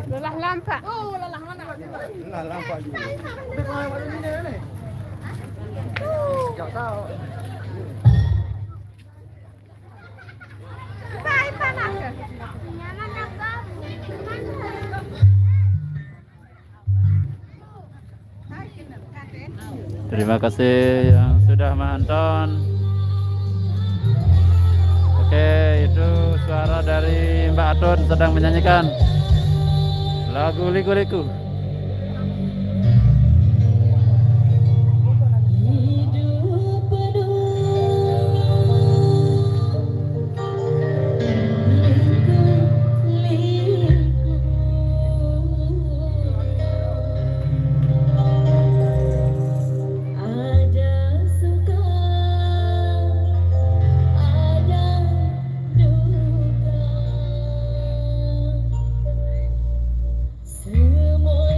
Lelah lampak. Lah lampak juga. Tapi kalau yang ini nih. Enggak tahu. Bye panas. Terima kasih yang sudah menonton. Oke, itu suara dari Mbak Atun sedang menyanyikan lagu Liku-Liku. Semua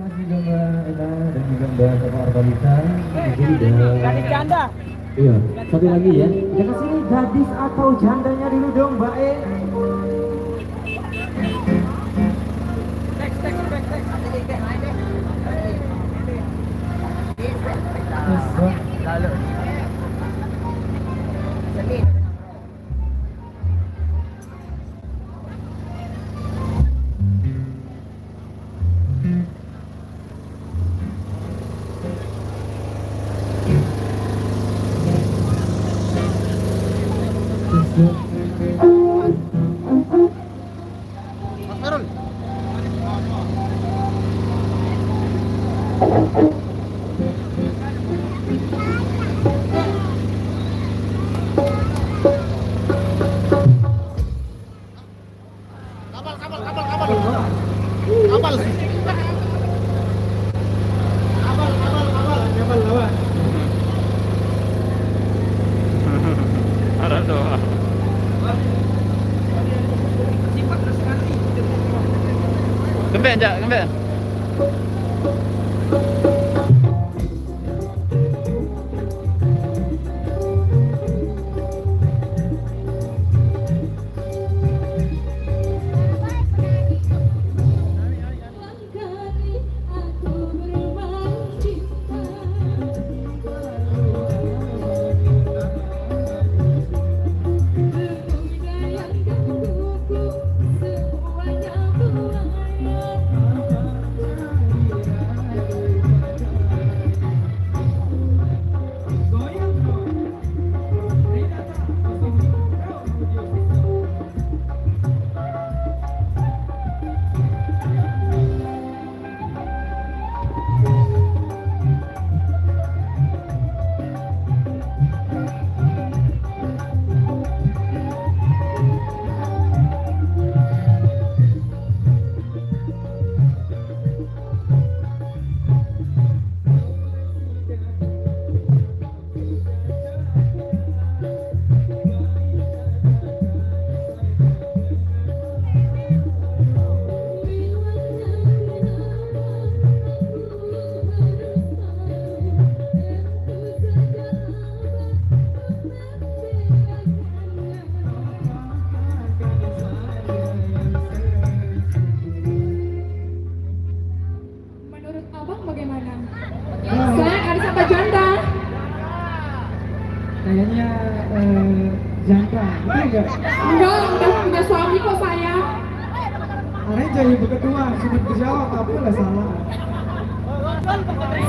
kasih Mbak Eda dan juga Mbak Sapa Arbalita. Gadis janda. Iya, satu lagi ya. Kita sini gadis atau jandanya dulu dong, Mbak E. Lalu. Ada doa. Kembali, Jak, kembali. Menurut abang bagaimana? Sayang ada sama janda. Kayaknya janda, betul nggak? Enggak, udah punya suami kok sayang. Aneh jadi beketua, sudah berjawab, tapi lah salah.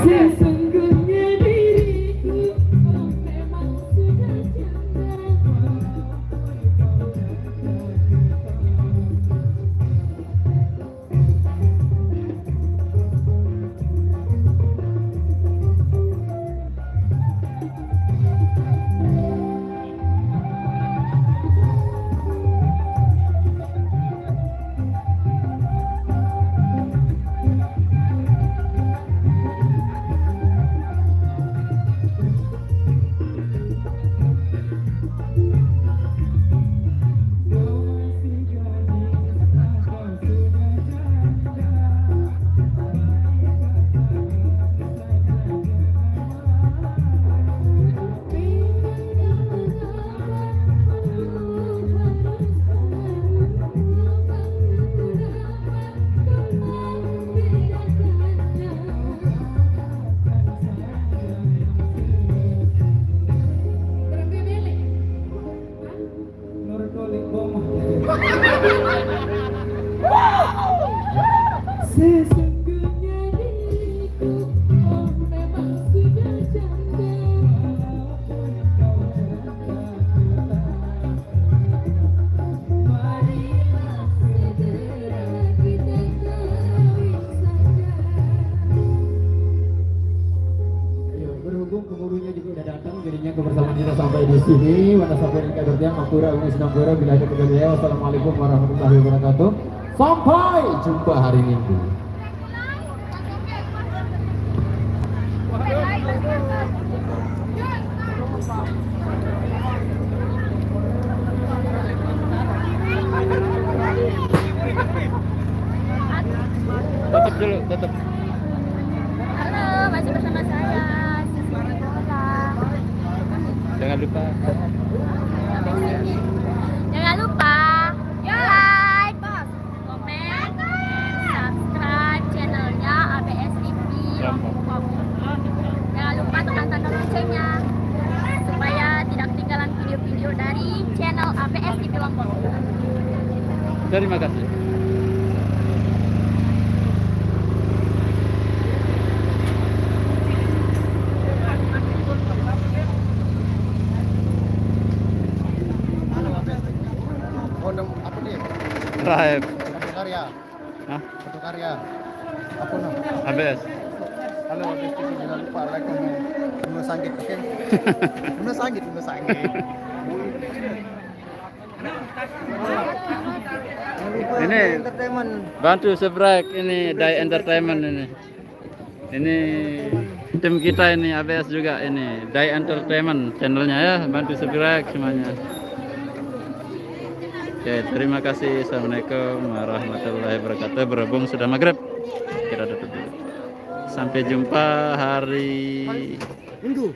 Sesungguhnya diriku memang sudah janda. Sesungguhnya diriku memang sudah janda. Marilah segera kita kawin saja. Ayo, berhubung kemurunya juga udah datang, jadinya kebersamaan kita sampai di sini. Wana sampai di kabarnya Makura Uni Sinambora bila ada kemudian. Wassalamualaikum warahmatullahi wabarakatuh. Sampai jumpa hari Minggu. Tutup dulu, tutup. Masih bersama saya, Sisi Bola. Jangan lupa. Jangan lupa like, komen, subscribe channelnya ABS TV Lombok. Jangan lupa tekan tanda loncengnya supaya tidak ketinggalan video-video dari channel ABS TV Lombok. Terima kasih. Apa nih? Drive. Satu karya. Hah? Satu karya. Apa nama? ABS. Halo, Abis TV, jangan lupa like, komen. Bunuh sanggit, oke? Bunuh sanggit. Ini bantu subscribe ini Dai Entertainment ini. Ini tim kita ini ABS juga ini Dai Entertainment channelnya ya, bantu subscribe semuanya. Oke, terima kasih. Assalamualaikum warahmatullahi wabarakatuh. Berhubung sudah maghrib, kita tutup dulu. Sampai jumpa hari Minggu.